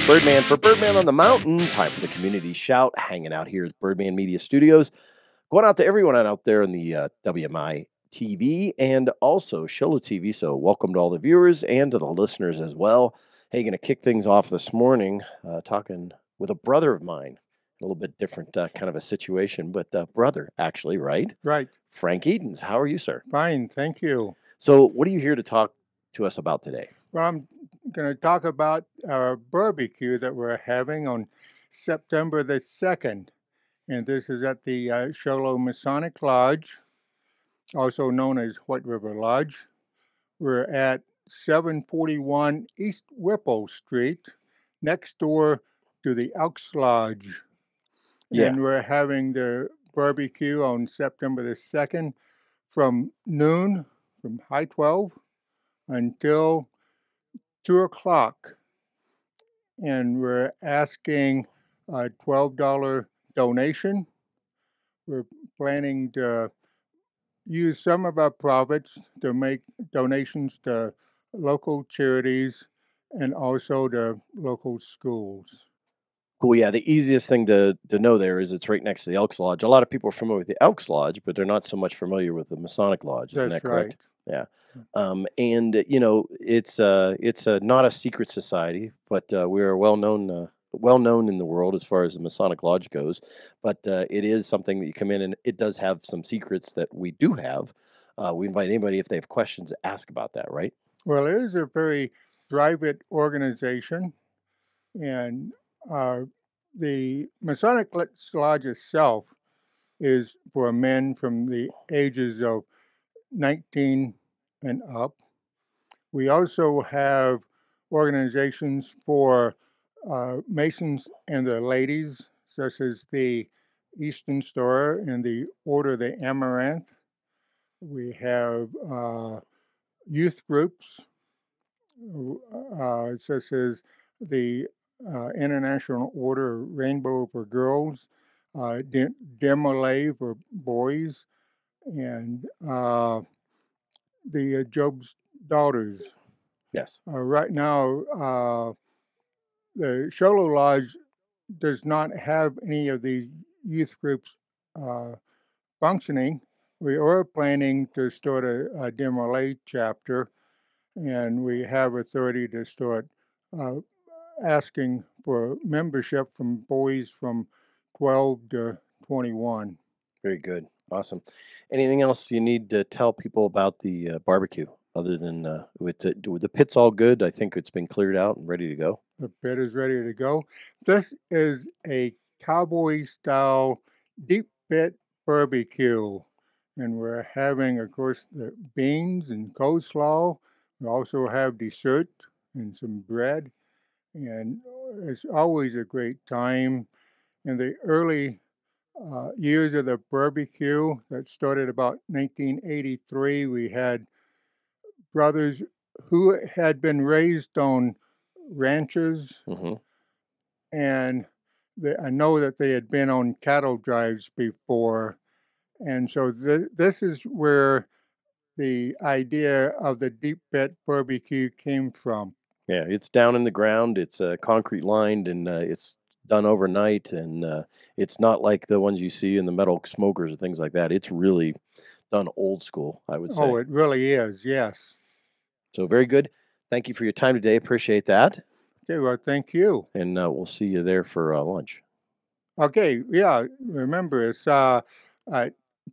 It's Birdman for Birdman on the Mountain. Time for the community shout. Hanging out here at Birdman Media Studios. Going out to everyone out there in the WMI-TV and also Shola TV. So welcome to all the viewers and to the listeners as well. Hey, going to kick things off this morning talking with a brother of mine. A little bit different kind of a situation, but brother, actually, right? Right. Frank Edens. How are you, sir? Fine, thank you. So what are you here to talk to us about today? Well, I'm going to talk about our barbecue that we're having on September the 2nd. And this is at the Sholo Masonic Lodge, also known as White River Lodge. We're at 741 East Whipple Street, next door to the Elks Lodge. Yeah. And we're having the barbecue on September the 2nd from noon, from high 12 until 2 o'clock. And we're asking a $12 donation. We're planning to use some of our profits to make donations to local charities and also to local schools. Cool. Yeah, the easiest thing to know there is it's right next to the Elks Lodge. A lot of people are familiar with the Elks Lodge, but they're not so much familiar with the Masonic Lodge. Isn't that That's correct? right. Yeah. And you know, it's not a secret society, but we are well known in the world as far as the Masonic Lodge goes. But it is something that you come in, and it does have some secrets that we do have. We invite anybody if they have questions to ask about that, right? Well, it is a very private organization, and the Masonic Lodge itself is for men from the ages of 19 and up. We also have organizations for Masons and the ladies, such as the Eastern Star and the Order of the Amaranth. We have youth groups, such as the International Order of Rainbow for Girls, Demolay for boys, and the Job's Daughters. Yes. Right now, the Sholo Lodge does not have any of these youth groups functioning. We are planning to start a Demolay chapter, and we have authority to start asking for membership from boys from 12 to 21. Very good. Awesome. Anything else you need to tell people about the barbecue other than the pit's all good? I think it's been cleared out and ready to go. The pit is ready to go. This is a cowboy-style deep pit barbecue, and we're having, of course, the beans and coleslaw. We also have dessert and some bread, and it's always a great time. In the early years of the barbecue that started about 1983, we had brothers who had been raised on ranches, Mm-hmm. and I know that they had been on cattle drives before. And so this is where the idea of the deep pit barbecue came from. Yeah, it's down in the ground. It's concrete lined, and it's done overnight. And it's not like the ones you see in the metal smokers or things like that. It's really done old school, I would say. Oh, it really is, yes. So very good. Thank you for your time today. Appreciate that. Okay, well, thank you. And we'll see you there for lunch. Okay, yeah, remember, it's at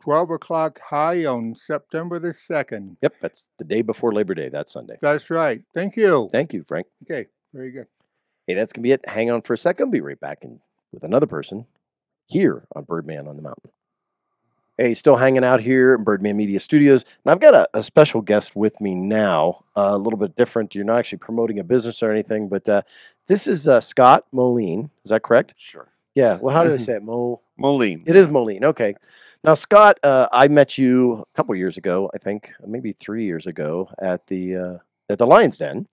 12 o'clock high on September the 2nd. Yep, that's the day before Labor Day, that Sunday. That's right. Thank you. Thank you, Frank. Okay, very good. Hey, that's going to be it. Hang on for a second. I'll be right back with another person here on Birdman on the Mountain. Hey, still hanging out here in Birdman Media Studios. And I've got a special guest with me now, a little bit different. You're not actually promoting a business or anything, but this is Scott Moline. Is that correct? Sure. Yeah. Well, how do I say it? Moline. It is Moline. Okay. Now, Scott, I met you a couple years ago, I think, maybe 3 years ago at the Lion's Den,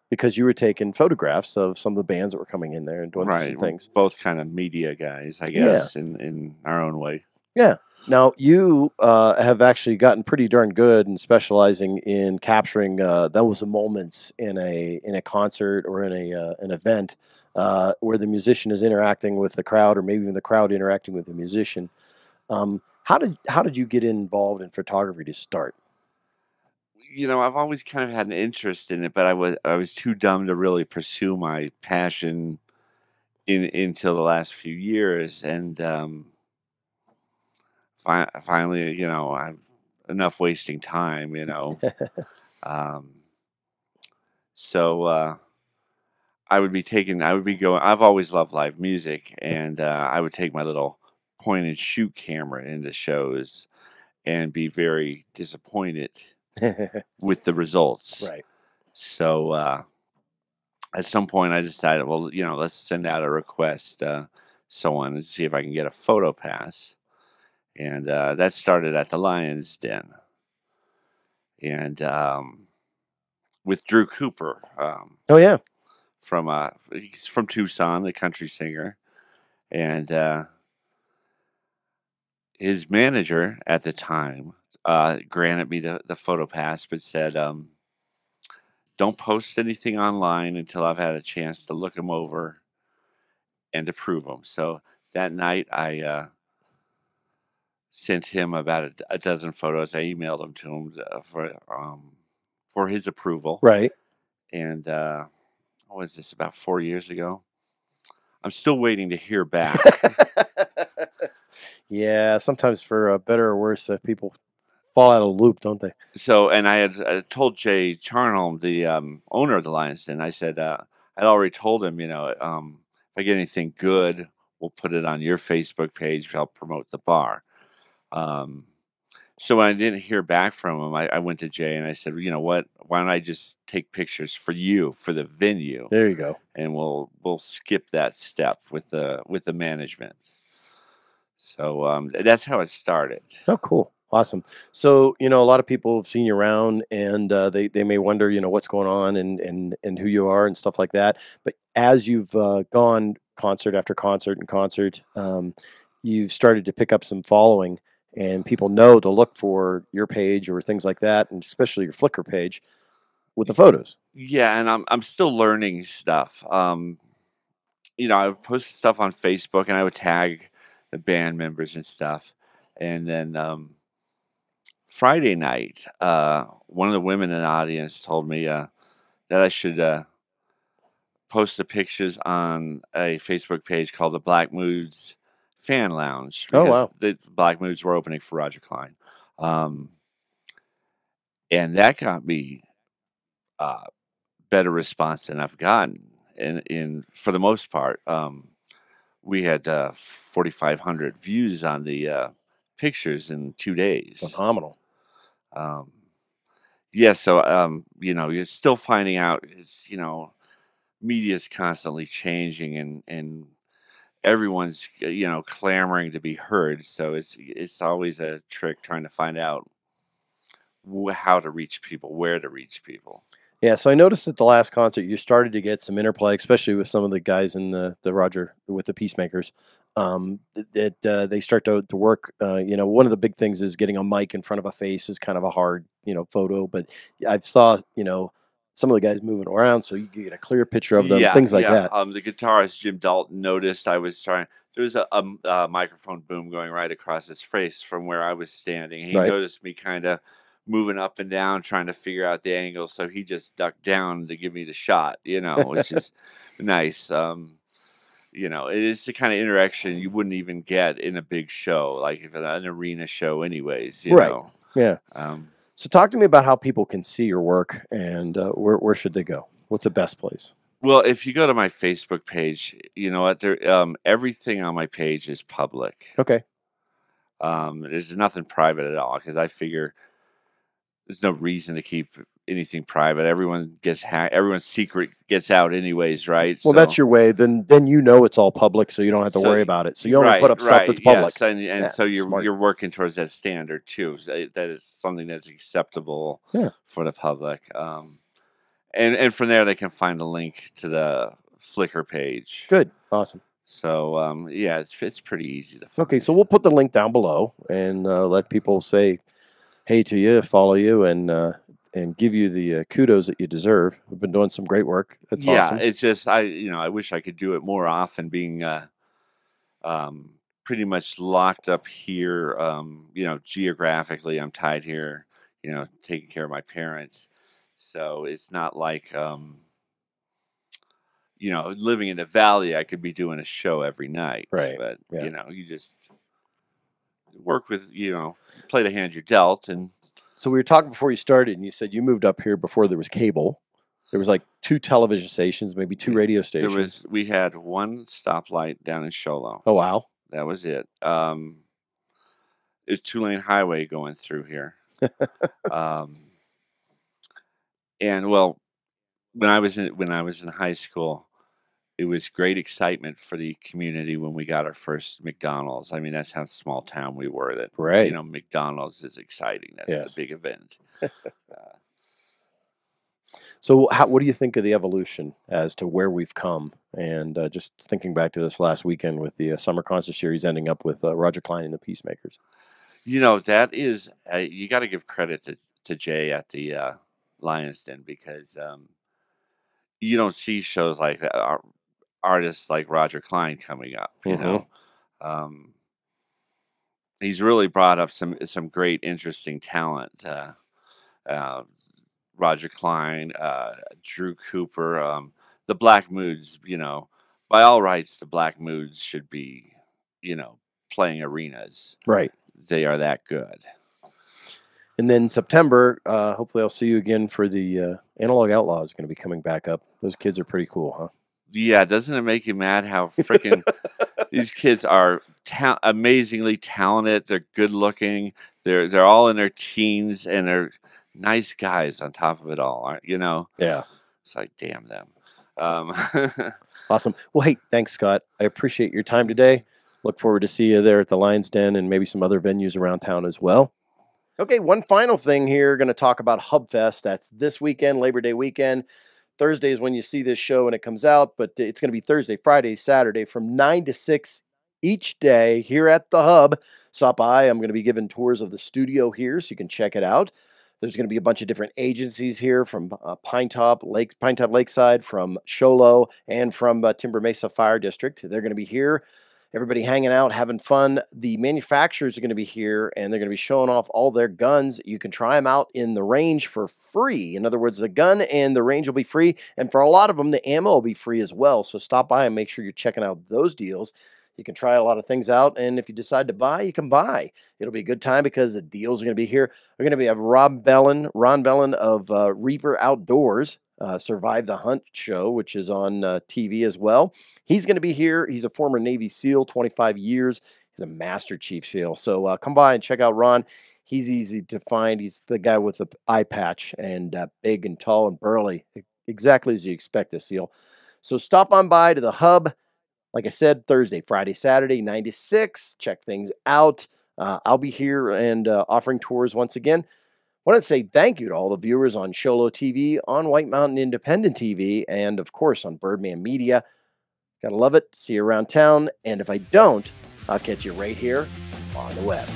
because you were taking photographs of some of the bands that were coming in there and doing some things. Both kind of media guys, I guess, in our own way. Yeah. Now you have actually gotten pretty darn good in specializing in capturing those moments in a concert or in a an event where the musician is interacting with the crowd, or maybe even the crowd interacting with the musician. How did you get involved in photography to start? I've always kind of had an interest in it, but I was too dumb to really pursue my passion in until the last few years, and finally, I've enough wasting time, Um, so I would be going. I've always loved live music, and I would take my little point and shoot camera into shows and be very disappointed with the results. Right. So at some point, I decided, well, let's send out a request, so on, and see if I can get a photo pass. And that started at the Lions Den, and with Drew Cooper, Oh yeah. he's from Tucson, the country singer, and his manager at the time granted me the photo pass, but said, "Don't post anything online until I've had a chance to look them over and approve them." So that night, I sent him about a dozen photos. I emailed them to him for his approval. Right. And what was this, about 4 years ago? I'm still waiting to hear back. Yeah, sometimes for better or worse, people fall out of the loop, don't they? So, and I had told Jay Charnholm, the owner of the Lions Den, I said, I'd already told him, if I get anything good, we'll put it on your Facebook page. I'll promote the bar. Um, So when I didn't hear back from him, I went to Jay and I said, you know what? Why don't I just take pictures for you for the venue, There you go. and we'll skip that step with the management. So that's how it started. Oh, cool. Awesome. So, a lot of people have seen you around, and they may wonder, what's going on, and who you are and stuff like that. But as you've gone concert after concert and concert, you've started to pick up some following, and people know to look for your page or things like that, and especially your Flickr page with the photos. Yeah, and I'm still learning stuff. I would post stuff on Facebook and I would tag the band members and stuff. And then Friday night, one of the women in the audience told me that I should post the pictures on a Facebook page called the Black Moods Fan Lounge, Oh, because wow. the Black Moods were opening for Roger Klein. Um, and that got me uh, better response than I've gotten. In for the most part, we had 4,500 views on the pictures in 2 days. Phenomenal. Um, yeah, so you're still finding out. Media is constantly changing, and everyone's clamoring to be heard. So it's always a trick trying to find out how to reach people, where to reach people. Yeah, so I noticed at the last concert you started to get some interplay, especially with some of the guys in the Roger with the Peacemakers. That they start to work. One of the big things is getting a mic in front of a face is kind of a hard photo, but I saw some of the guys moving around, so you get a clear picture of them, Yeah, things like yeah. that. The guitarist Jim Dalton noticed I was trying. There was a microphone boom going right across his face from where I was standing. He Right. noticed me kind of moving up and down, trying to figure out the angle. So he just ducked down to give me the shot. Which is nice. It is the kind of interaction you wouldn't even get in a big show, like if an arena show, anyways. Right. Yeah. Um, So talk to me about how people can see your work, and where should they go? What's the best place? Well, if you go to my Facebook page, you know what? Everything on my page is public. Okay. There's nothing private at all, because I figure there's no reason to keep anything private. Everyone gets hacked. Everyone's secret gets out anyways, right? Well, that's your way. Then it's all public, so you don't have to So worry about it. So you only put up stuff that's public. yes, and Yeah, so you're smart. you're working towards that standard too. So that is something that's acceptable Yeah. for the public. And from there they can find a link to the Flickr page. Good. Awesome. So yeah, it's pretty easy to find. Okay, so we'll put the link down below and let people say hey to you, follow you, and give you the kudos that you deserve. We've been doing some great work. That's Yeah, awesome. it's just I wish I could do it more often. Being pretty much locked up here. Geographically, I'm tied here. Taking care of my parents, so it's not like living in the valley. I could be doing a show every night, Right. but Yeah. you just work with play the hand you're dealt, and So we were talking before you started, and you said you moved up here before there was cable. There was like 2 television stations, maybe 2 radio stations. we had one stoplight down in Sholo. Oh, wow. That was it. It's 2-lane highway going through here. um, and well, when I was in high school, it was great excitement for the community when we got our first McDonald's. I mean, that's how small town we were. That Right. McDonald's is exciting. That's Yes. the big event. So what do you think of the evolution as to where we've come? And just thinking back to this last weekend with the summer concert series ending up with Roger Clyne and the Peacemakers. That is you got to give credit to Jay at the Lions Den, because you don't see shows like that, artists like Roger Clyne coming up. Um, he's really brought up some great, interesting talent. Uh, Roger Clyne, Drew Cooper, the Black Moods. By all rights, the Black Moods should be, playing arenas. Right. They are that good. And then September, hopefully I'll see you again for the Analog Outlaws going to be coming back up. Those kids are pretty cool, huh? Yeah, doesn't it make you mad how freaking these kids are amazingly talented? They're good looking. They're all in their teens, and they're nice guys on top of it all, aren't you know? Yeah. It's like, damn them. Awesome. Well, hey, thanks, Scott. I appreciate your time today. Look forward to see you there at the Lions Den and maybe some other venues around town as well. Okay, one final thing here. Going to talk about HUBFEST. That's this weekend, Labor Day weekend. Thursday is when you see this show and it comes out, but it's going to be Thursday, Friday, Saturday from 9 to 6 each day here at the Hub. Stop by. I'm going to be giving tours of the studio here so you can check it out. There's going to be a bunch of different agencies here from Pinetop Lakeside, from Sholo, and from Timber Mesa Fire District. They're going to be here. Everybody hanging out, having fun. The manufacturers are going to be here, and they're going to be showing off all their guns. You can try them out in the range for free. In other words, the gun and the range will be free, and for a lot of them, the ammo will be free as well. So stop by and make sure you're checking out those deals. You can try a lot of things out, and if you decide to buy, you can buy. It'll be a good time because the deals are going to be here. We're going to have Ron Bellin of Reaper Outdoors, Survive the Hunt show, which is on TV as well. He's going to be here. He's a former Navy SEAL, 25 years. He's a Master Chief SEAL. So come by and check out Ron. He's easy to find. He's the guy with the eye patch and big and tall and burly, exactly as you expect a SEAL. So stop on by to the Hub. Like I said, Thursday, Friday, Saturday, 9 to 6. Check things out. I'll be here and offering tours once again. I want to say thank you to all the viewers on Sholo TV, on White Mountain Independent TV, and of course on Birdman Media. Gotta love it. See you around town. And if I don't, I'll catch you right here on the web.